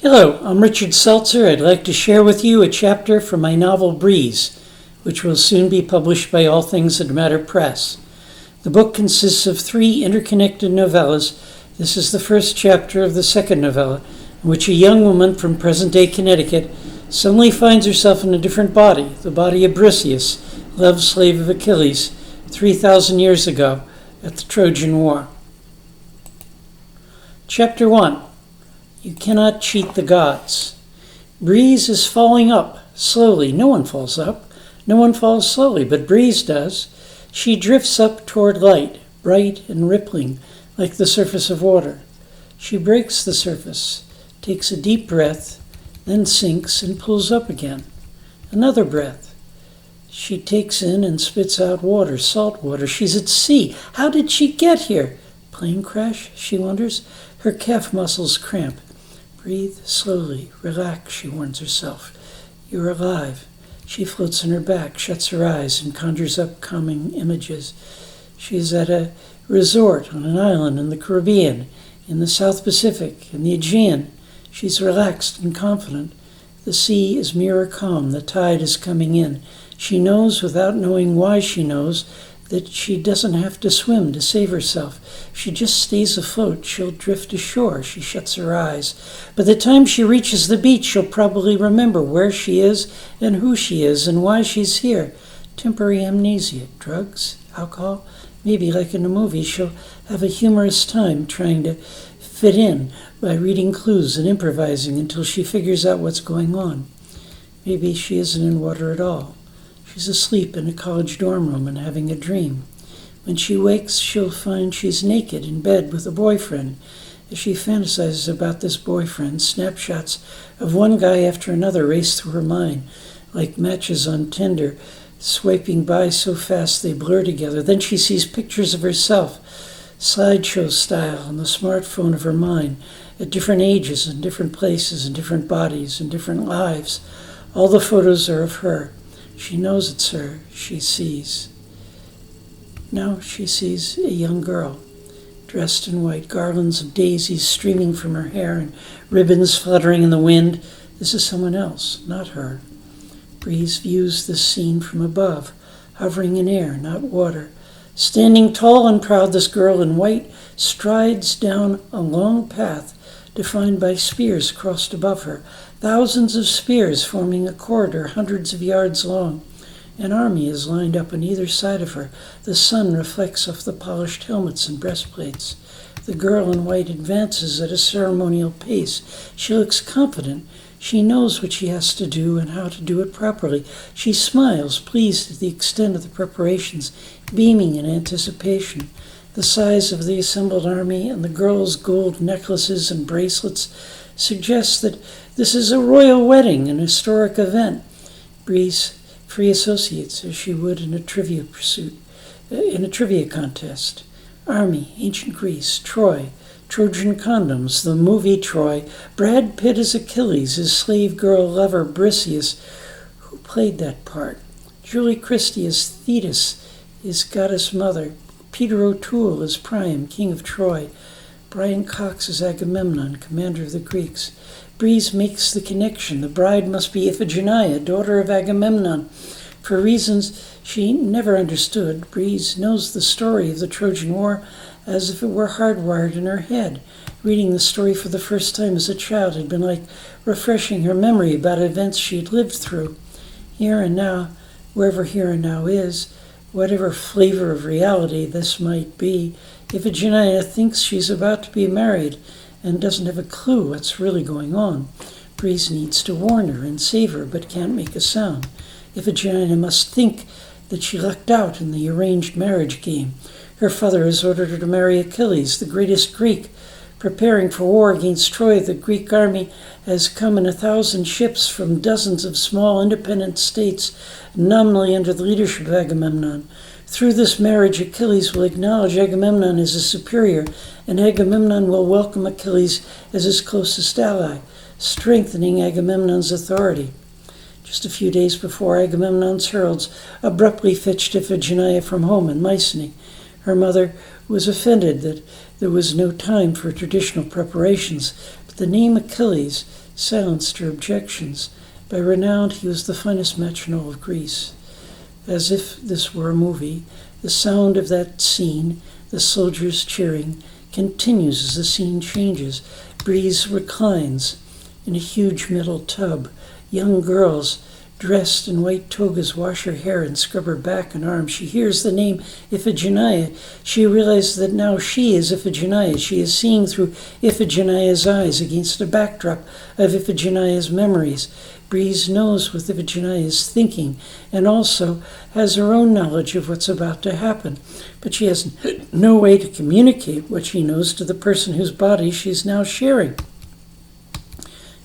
Hello, I'm Richard Seltzer. I'd like to share with you a chapter from my novel Briseis, which will soon be published by All Things That Matter Press. The book consists of 3 interconnected novellas. This is the first chapter of the second novella, in which a young woman from present-day Connecticut suddenly finds herself in a different body, the body of Briseis, love slave of Achilles, 3,000 years ago at the Trojan War. Chapter 1. You cannot cheat the gods. Briseis is falling up, slowly. No one falls up. No one falls slowly, but Briseis does. She drifts up toward light, bright and rippling, like the surface of water. She breaks the surface, takes a deep breath, then sinks and pulls up again. Another breath. She takes in and spits out water, salt water. She's at sea. How did she get here? Plane crash, she wonders. Her calf muscles cramp. Breathe slowly, relax, she warns herself. You're alive. She floats on her back, shuts her eyes, and conjures up calming images. She is at a resort on an island in the Caribbean, in the South Pacific, in the Aegean. She's relaxed and confident. The sea is mirror calm, the tide is coming in. She knows, without knowing why she knows, that she doesn't have to swim to save herself. If she just stays afloat, she'll drift ashore. She shuts her eyes. By the time she reaches the beach, she'll probably remember where she is and who she is and why she's here. Temporary amnesia, drugs, alcohol. Maybe, like in a movie, she'll have a humorous time trying to fit in by reading clues and improvising until she figures out what's going on. Maybe she isn't in water at all. She's asleep in a college dorm room and having a dream. When she wakes, she'll find she's naked in bed with a boyfriend. As she fantasizes about this boyfriend, snapshots of one guy after another race through her mind, like matches on Tinder, swiping by so fast they blur together. Then she sees pictures of herself, slideshow style, on the smartphone of her mind, at different ages and different places and different bodies and different lives. All the photos are of her. She knows it's her. She sees. Now she sees a young girl, dressed in white, garlands of daisies streaming from her hair and ribbons fluttering in the wind. This is someone else, not her. Briseis views this scene from above, hovering in air, not water. Standing tall and proud, this girl in white strides down a long path defined by spears crossed above her. Thousands of spears forming a corridor hundreds of yards long. An army is lined up on either side of her. The sun reflects off the polished helmets and breastplates. The girl in white advances at a ceremonial pace. She looks confident. She knows what she has to do and how to do it properly. She smiles, pleased at the extent of the preparations, beaming in anticipation. The size of the assembled army and the girl's gold necklaces and bracelets suggests that this is a royal wedding, an historic event. Briseis free associates as she would in a trivia contest. Army, ancient Greece, Troy, Trojan condoms, the movie Troy, Brad Pitt as Achilles, his slave girl lover Briseis, who played that part. Julie Christie as Thetis, his goddess mother. Peter O'Toole as Priam, king of Troy. Brian Cox as Agamemnon, commander of the Greeks. Briseis makes the connection. The bride must be Iphigenia, daughter of Agamemnon. For reasons she never understood, Briseis knows the story of the Trojan War as if it were hardwired in her head. Reading the story for the first time as a child had been like refreshing her memory about events she had lived through. Here and now, wherever here and now is, whatever flavor of reality this might be, Iphigenia thinks she's about to be married and doesn't have a clue what's really going on. Briseis needs to warn her and save her, but can't make a sound. Iphigenia must think that she lucked out in the arranged marriage game. Her father has ordered her to marry Achilles, the greatest Greek. Preparing for war against Troy, the Greek army has come in 1,000 ships from dozens of small independent states, nominally under the leadership of Agamemnon. Through this marriage, Achilles will acknowledge Agamemnon as his superior, and Agamemnon will welcome Achilles as his closest ally, strengthening Agamemnon's authority. Just a few days before, Agamemnon's heralds abruptly fetched Iphigenia from home in Mycenae. Her mother was offended that there was no time for traditional preparations, but But the name Achilles silenced her objections. By renown, he was the finest match in all of Greece. As if this were a movie, the sound of that scene, the soldiers cheering, continues as the scene changes. Briseis reclines in a huge metal tub. Young girls dressed in white togas wash her hair and scrub her back and arms. She hears the name Iphigenia. She realizes that now she is Iphigenia. She is seeing through Iphigenia's eyes against a backdrop of Iphigenia's memories. Briseis knows what Iphigenia is thinking and also has her own knowledge of what's about to happen. But she has no way to communicate what she knows to the person whose body she is now sharing.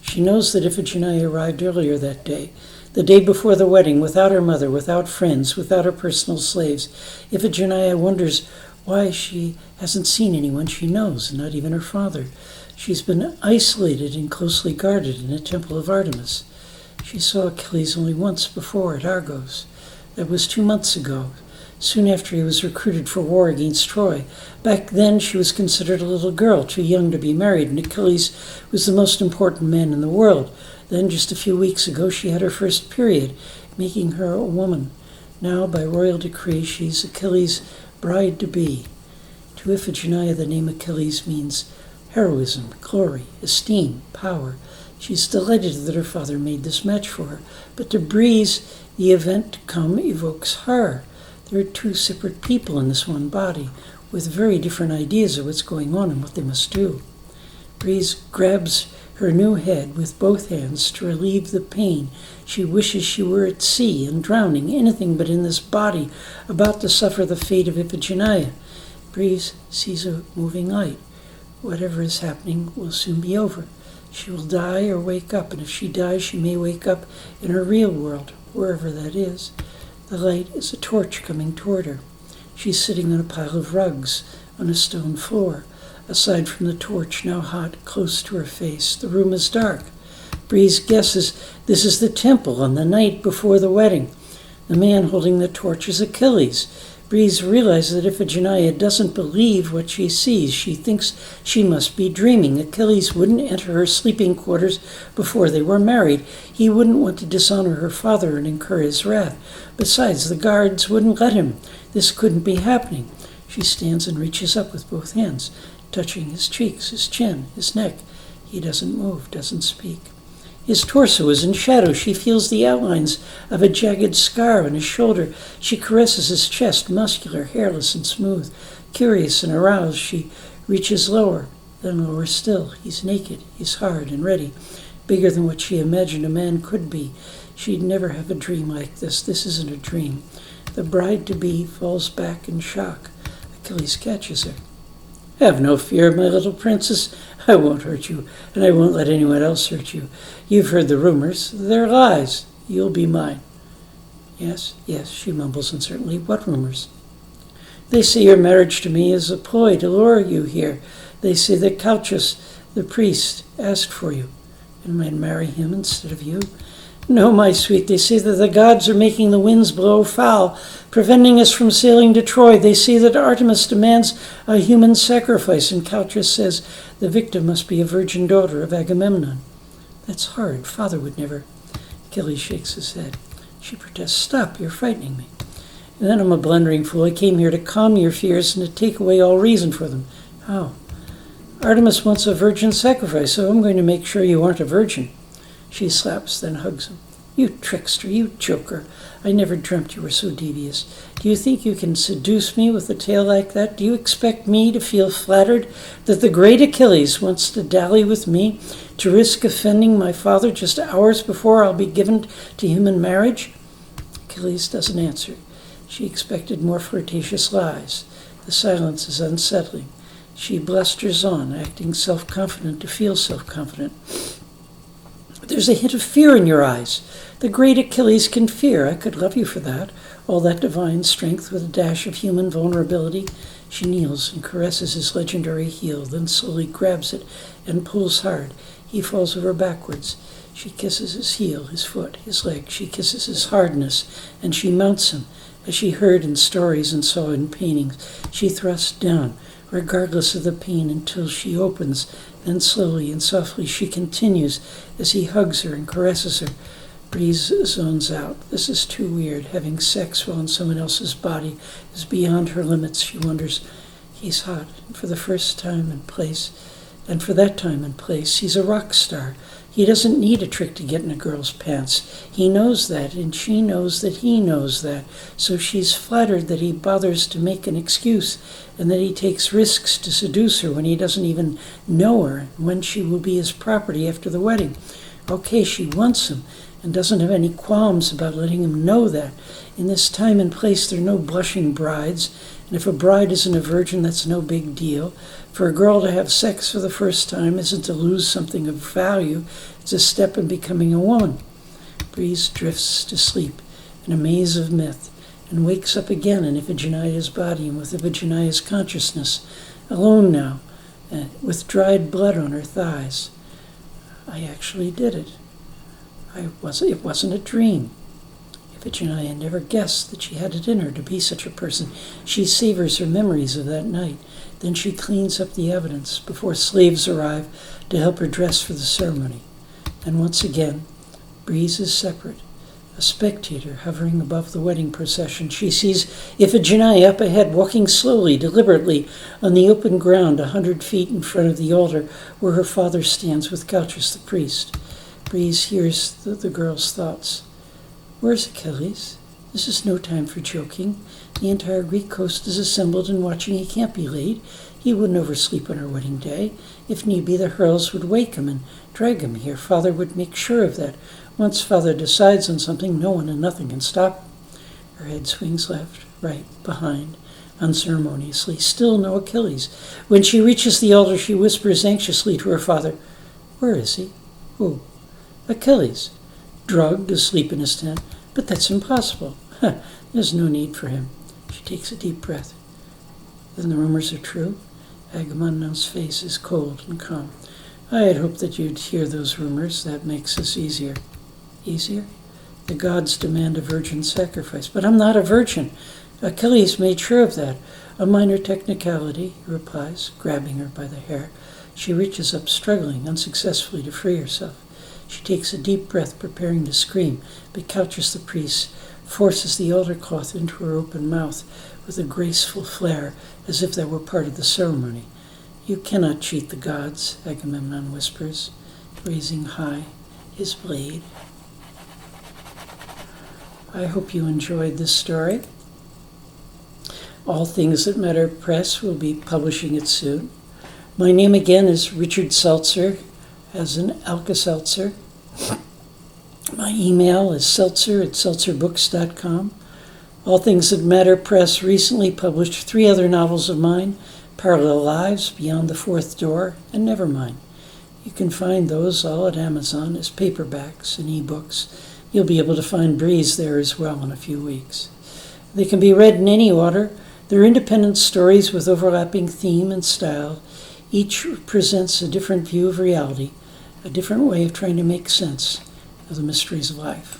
She knows that Iphigenia arrived earlier that day, the day before the wedding, without her mother, without friends, without her personal slaves. Iphigenia wonders why she hasn't seen anyone she knows, not even her father. She's been isolated and closely guarded in a temple of Artemis. She saw Achilles only once before at Argos. That was 2 months ago, soon after he was recruited for war against Troy. Back then she was considered a little girl, too young to be married, and Achilles was the most important man in the world. Then, just a few weeks ago, she had her first period, making her a woman. Now, by royal decree, she's Achilles' bride-to-be. To Iphigenia, the name Achilles means heroism, glory, esteem, power. She's delighted that her father made this match for her. But to Briseis, the event to come evokes horror. There are two separate people in this one body, with very different ideas of what's going on and what they must do. Briseis grabs her new head with both hands to relieve the pain. She wishes she were at sea and drowning, anything but in this body, about to suffer the fate of Iphigenia. Briseis sees a moving light. Whatever is happening will soon be over. She will die or wake up, and if she dies, she may wake up in her real world, wherever that is. The light is a torch coming toward her. She's sitting on a pile of rugs on a stone floor. Aside from the torch, now hot, close to her face, the room is dark. Briseis guesses this is the temple on the night before the wedding. The man holding the torch is Achilles. Briseis realizes that Iphigenia doesn't believe what she sees. She thinks she must be dreaming. Achilles wouldn't enter her sleeping quarters before they were married. He wouldn't want to dishonor her father and incur his wrath. Besides, the guards wouldn't let him. This couldn't be happening. She stands and reaches up with both hands, touching his cheeks, his chin, his neck. He doesn't move, doesn't speak. His torso is in shadow. She feels the outlines of a jagged scar on his shoulder. She caresses his chest, muscular, hairless, and smooth. Curious and aroused, she reaches lower, then lower still. He's naked, he's hard and ready, bigger than what she imagined a man could be. She'd never have a dream like this. This isn't a dream. The bride-to-be falls back in shock. Achilles catches her. Have no fear, my little princess. I won't hurt you, and I won't let anyone else hurt you. You've heard the rumors. They're lies. You'll be mine. Yes, she mumbles uncertainly. What rumors? They say your marriage to me is a ploy to lure you here. They say that Calchas, the priest, asked for you, and might marry him instead of you. No, my sweet, they say that the gods are making the winds blow foul, preventing us from sailing to Troy. They say that Artemis demands a human sacrifice, and Calchas says the victim must be a virgin daughter of Agamemnon. That's hard. Father would never. Achilles shakes his head. She protests. Stop, you're frightening me. And then I'm a blundering fool. I came here to calm your fears and to take away all reason for them. How? Artemis wants a virgin sacrifice, so I'm going to make sure you aren't a virgin. She slaps, then hugs him. You trickster, you joker. I never dreamt you were so devious. Do you think you can seduce me with a tale like that? Do you expect me to feel flattered that the great Achilles wants to dally with me, to risk offending my father just hours before I'll be given to him in marriage? Achilles doesn't answer. She expected more flirtatious lies. The silence is unsettling. She blusters on, acting self-confident to feel self-confident. There's a hint of fear in your eyes. The great Achilles can fear. I could love you for that. All that divine strength with a dash of human vulnerability. She kneels and caresses his legendary heel, then slowly grabs it and pulls hard. He falls over backwards. She kisses his heel, his foot, his leg. She kisses his hardness, and she mounts him, as she heard in stories and saw in paintings. She thrusts down, regardless of the pain, until she opens, Then slowly and softly she continues as he hugs her and caresses her. Breeze zones out. This is too weird. Having sex while in someone else's body is beyond her limits. She wonders, he's hot. And for that time and place, he's a rock star. He doesn't need a trick to get in a girl's pants. He knows that, and she knows that he knows that. So she's flattered that he bothers to make an excuse, and that he takes risks to seduce her when he doesn't even know her, and when she will be his property after the wedding. Okay, she wants him, and doesn't have any qualms about letting him know that. In this time and place, there are no blushing brides, and if a bride isn't a virgin, that's no big deal. For a girl to have sex for the first time isn't to lose something of value. It's a step in becoming a woman. Breeze drifts to sleep in a maze of myth and wakes up again in Iphigenia's body and with Iphigenia's consciousness, alone now, with dried blood on her thighs. I actually did it. It wasn't a dream. Iphigenia never guessed that she had it in her to be such a person. She savors her memories of that night. Then she cleans up the evidence before slaves arrive to help her dress for the ceremony. And once again, Breeze is separate, a spectator hovering above the wedding procession. She sees Iphigenia up ahead, walking slowly, deliberately, on the open ground 100 feet in front of the altar where her father stands with Calchas the priest. Breeze hears the girl's thoughts. Where's Achilles? This is no time for joking. The entire Greek coast is assembled and watching. He can't be late. He wouldn't oversleep on our wedding day. If need be, the Hurls would wake him and drag him here. Father would make sure of that. Once Father decides on something, no one and nothing can stop him. Her head swings left, right, behind, unceremoniously. Still no Achilles. When she reaches the altar, she whispers anxiously to her father, "Where is he?" "Who?" "Achilles." "Drugged, asleep in his tent. But that's impossible. There's no need for him." She takes a deep breath. "Then the rumors are true?" Agamemnon's face is cold and calm. "I had hoped that you'd hear those rumors. That makes us easier." "Easier?" "The gods demand a virgin sacrifice." "But I'm not a virgin. Achilles made sure of that." "A minor technicality," he replies, grabbing her by the hair. She reaches up, struggling unsuccessfully to free herself. She takes a deep breath, preparing to scream, but Calchas the priest forces the altar cloth into her open mouth with a graceful flare, as if that were part of the ceremony. "You cannot cheat the gods," Agamemnon whispers, raising high his blade. I hope you enjoyed this story. All Things That Matter Press will be publishing it soon. My name again is Richard Seltzer, as in Alka-Seltzer. My email is seltzer@seltzerbooks.com. All Things That Matter Press recently published 3 other novels of mine, Parallel Lives, Beyond the Fourth Door, and Nevermind. You can find those all at Amazon as paperbacks and ebooks. You'll be able to find Breeze there as well in a few weeks. They can be read in any order. They're independent stories with overlapping theme and style. Each presents a different view of reality, a different way of trying to make sense of the mysteries of life.